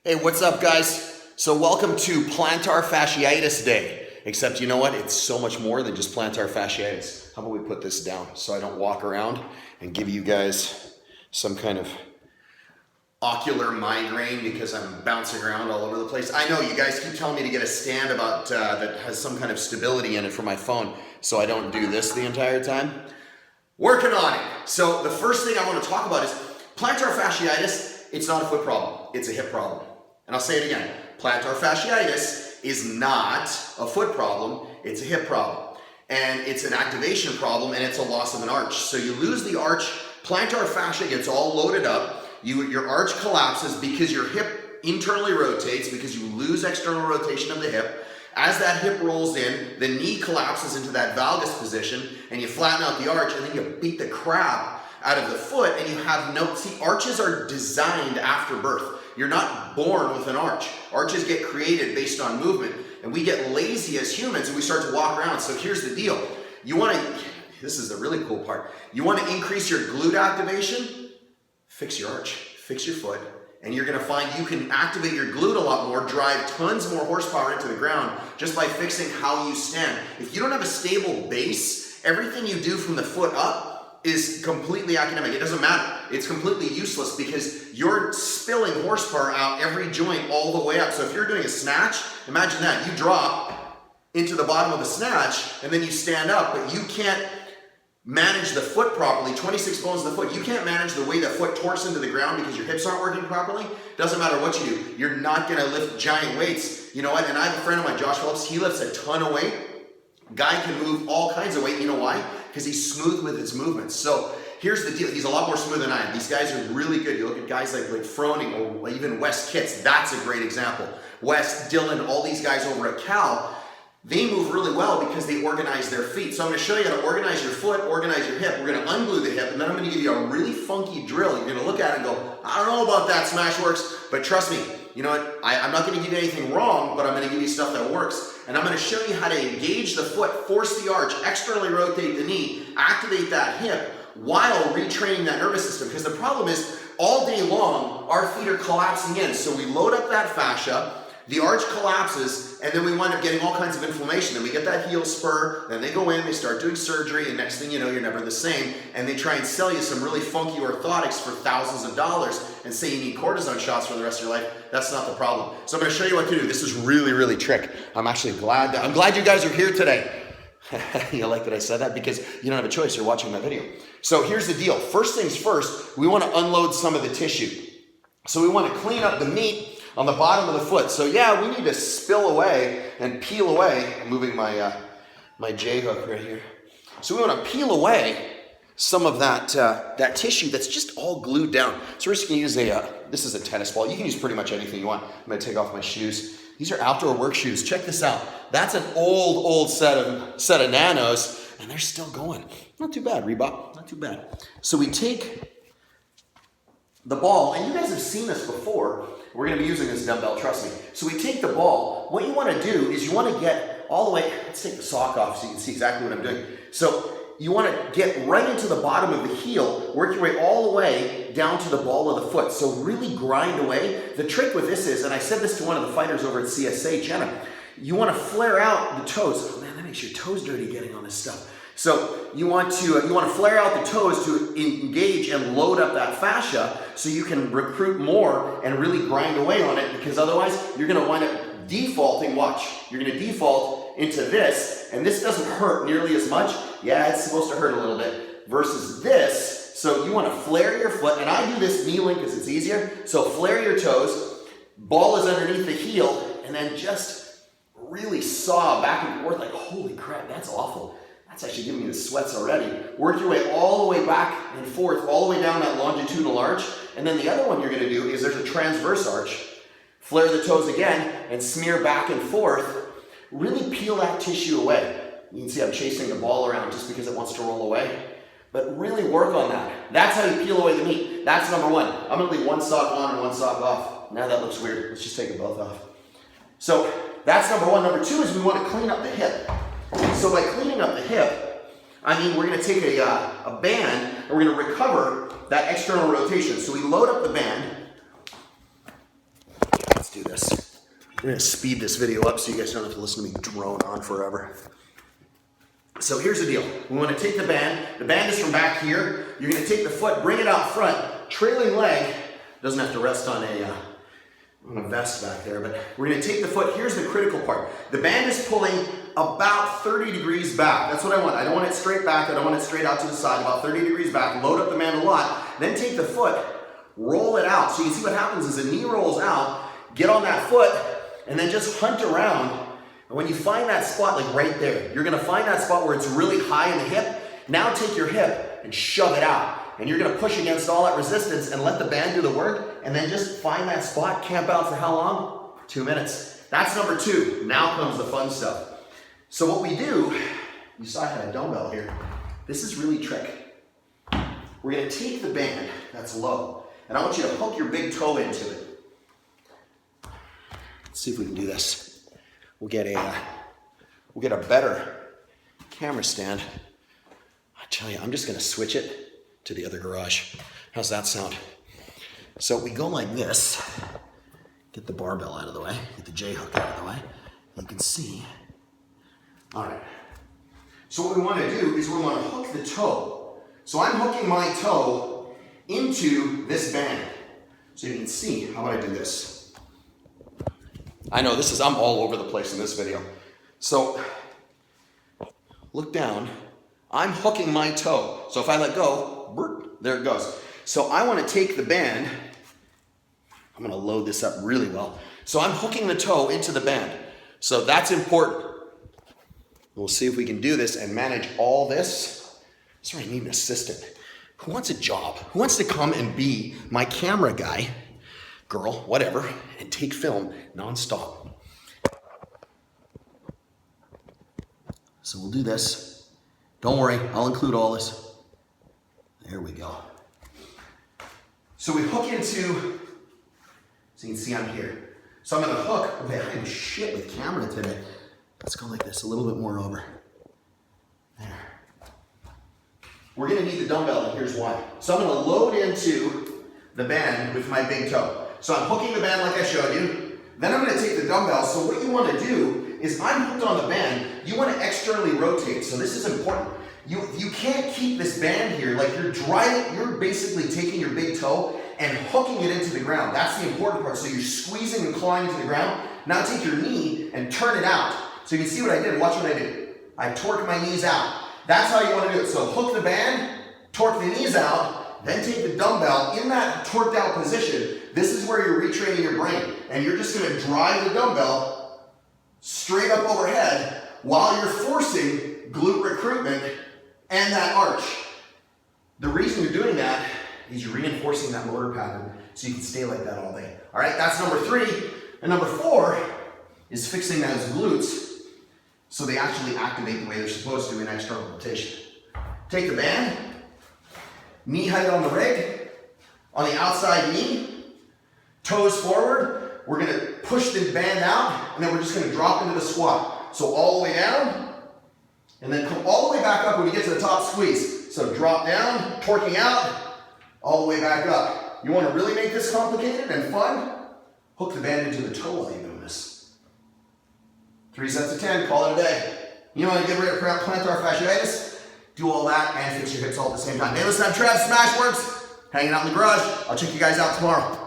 Hey, what's up, guys? So welcome to plantar fasciitis day. Except you know what? It's so much more than just plantar fasciitis. How about we put this down so I don't walk around and give you guys some kind of ocular migraine because I'm bouncing around all over the place. I know you guys keep telling me to get a stand about that has some kind of stability in it for my phone so I don't do this the entire time. Working on it. So the first thing I want to talk about is plantar fasciitis. It's not a foot problem. It's a hip problem. And I'll say it again. Plantar fasciitis is not a foot problem. It's a hip problem. And it's an activation problem, and it's a loss of an arch. So you lose the arch. Plantar fascia gets all loaded up. Your arch collapses because your hip internally rotates because you lose external rotation of the hip. As that hip rolls in, the knee collapses into that valgus position, and you flatten out the arch, and then you beat the crap out of the foot, and you have no, see, arches are designed after birth. You're not born with an arch. Arches get created based on movement, and we get lazy as humans, and we start to walk around. So here's the deal. You want to, this is the really cool part. You want to increase your glute activation? Fix your arch, fix your foot, and you're going to find you can activate your glute a lot more, drive tons more horsepower into the ground just by fixing how you stand. If you don't have a stable base, everything you do from the foot up is completely academic. It doesn't matter. It's completely useless because you're spilling horsepower out every joint all the way up. So if you're doing a snatch, imagine that. You drop into the bottom of a snatch and then you stand up, but you can't manage the foot properly. 26 bones in the foot. You can't manage the way the foot torques into the ground because your hips aren't working properly. Doesn't matter what you do. You're not going to lift giant weights. You know what? And I have a friend of mine, Josh Phillips. He lifts a ton of weight. Guy can move all kinds of weight. You know why? Because he's smooth with his movements. So here's the deal. He's a lot more smooth than I am. These guys are really good. You look at guys like Froning or even Wes Kitts. That's a great example. Wes, Dylan, all these guys over at Cal, they move really well because they organize their feet. So I'm going to show you how to organize your foot, organize your hip. We're going to unglue the hip, and then I'm going to give you a really funky drill. You're going to look at it and go, I don't know about that, SmashweRx, but trust me, you know what? I'm not going to give you anything wrong, but I'm going to give you stuff that works. And I'm going to show you how to engage the foot, force the arch, externally rotate the knee, activate that hip while retraining that nervous system. Because the problem is, all day long, our feet are collapsing in. So we load up that fascia, the arch collapses, and then we wind up getting all kinds of inflammation. Then we get that heel spur, then they go in, they start doing surgery, and next thing you know, you're never the same. And they try and sell you some really funky orthotics for thousands of dollars and say you need cortisone shots for the rest of your life. That's not the problem. So I'm going to show you what to do. This is really, really trick. I'm actually glad you guys are here today. You like that I said that? Because you don't have a choice. You're watching my video. So here's the deal. First things first, we want to unload some of the tissue. So we want to clean up the meat on the bottom of the foot. So yeah, we need to spill away and peel away. I'm moving my my J-hook right here. So we want to peel away some of that that tissue that's just all glued down. So we're just going to use this is a tennis ball. You can use pretty much anything you want. I'm going to take off my shoes. These are outdoor work shoes. Check this out. That's an old set of nanos, and they're still going. Not too bad, Reebok. Not too bad. So we take the ball, and you guys have seen this before. We're going to be using this dumbbell, trust me. So we take the ball. What you want to do is you want to get all the way, let's take the sock off so you can see exactly what I'm doing. So you want to get right into the bottom of the heel, work your way all the way down to the ball of the foot. So really grind away. The trick with this is, and I said this to one of the fighters over at CSA, Jenna, you want to flare out the toes. Oh man, that makes your toes dirty getting on this stuff. So you want to flare out the toes to engage and load up that fascia so you can recruit more and really grind away on it, because otherwise you're going to wind up defaulting. Watch, you're going to default into this, and this doesn't hurt nearly as much. Yeah, it's supposed to hurt a little bit versus this. So you want to flare your foot, and I do this kneeling because it's easier. So flare your toes, ball is underneath the heel, and then just really saw back and forth like, holy crap, that's awful. That's actually giving me the sweats already. Work your way all the way back and forth, all the way down that longitudinal arch. And then the other one you're going to do is there's a transverse arch. Flare the toes again and smear back and forth. Really peel that tissue away. You can see I'm chasing the ball around just because it wants to roll away. But really work on that. That's how you peel away the meat. That's number one. I'm going to leave one sock on and one sock off. Now that looks weird. Let's just take it both off. So that's number one. Number two is we want to clean up the hip. So by cleaning up the hip, I mean we're going to take a band and we're going to recover that external rotation. So we load up the band, Let's do this. We're gonna speed this video up so you guys don't have to listen to me drone on forever. So here's the deal. We want to take the band. The band is from back here. You're going to take the foot, bring it out front. Trailing leg doesn't have to rest on a vest back there, but we're going to take the foot. Here's the critical part. The band is pulling about 30 degrees back. That's what I want. I don't want it straight back. I don't want it straight out to the side. About 30 degrees back. Load up the band a lot. Then take the foot, roll it out. So you can see what happens is the knee rolls out, get on that foot, and then just hunt around. And when you find that spot, like right there, you're gonna find that spot where it's really high in the hip. Now take your hip and shove it out. And you're gonna push against all that resistance and let the band do the work, and then just find that spot, camp out for how long? 2 minutes. That's number 2. Now comes the fun stuff. So what we do, you saw I had a dumbbell here. This is really tricky. We're gonna take the band that's low, and I want you to hook your big toe into it. Let's see if we can do this. We'll get a better camera stand. I tell you, I'm just gonna switch it to the other garage. How's that sound? So we go like this. Get the barbell out of the way. Get the J-hook out of the way. You can see. All right. So what we want to do is we want to hook the toe. So I'm hooking my toe into this band. So you can see. How about I do this? I know I'm all over the place in this video. So look down. I'm hooking my toe. So if I let go, there it goes. So I want to take the band. I'm going to load this up really well. So I'm hooking the toe into the band. So that's important. We'll see if we can do this and manage all this. Sorry, I need an assistant. Who wants a job? Who wants to come and be my camera guy, girl, whatever, and take film nonstop? So we'll do this. Don't worry, I'll include all this. There we go. So we hook into, so you can see I'm here. So I'm gonna hook, okay, I'm shit with camera today. Let's go like this, a little bit more over. There. We're gonna need the dumbbell, and here's why. So I'm gonna load into the band with my big toe. So I'm hooking the band like I showed you. Then I'm gonna take the dumbbell. So what you wanna do is I'm hooked on the band. You wanna externally rotate. So this is important. You can't keep this band here, like you're basically taking your big toe and hooking it into the ground. That's the important part. So you're squeezing and clawing into the ground. Now take your knee and turn it out. So you can see what I did. Watch what I did. I torque my knees out. That's how you want to do it. So hook the band, torque the knees out, then take the dumbbell in that torqued out position. This is where you're retraining your brain. And you're just going to drive the dumbbell straight up overhead while you're forcing glute recruitment and that arch. The reason you're doing that is you're reinforcing that motor pattern so you can stay like that all day. All right, that's number 3. And number 4 is fixing those glutes so they actually activate the way they're supposed to in external rotation. Take the band, knee height on the rig, on the outside knee, toes forward. We're gonna push the band out, and then we're just gonna drop into the squat. So all the way down, and then come all the way back up when you get to the top squeeze. So drop down, torquing out, all the way back up. You wanna really make this complicated and fun? Hook the band into the toe while you're doing this. 3 sets of 10, call it a day. You want to get rid of plantar fasciitis? Do all that and fix your hips all at the same time. Hey, listen, I'm Trev, SmashweRx, hanging out in the garage. I'll check you guys out tomorrow.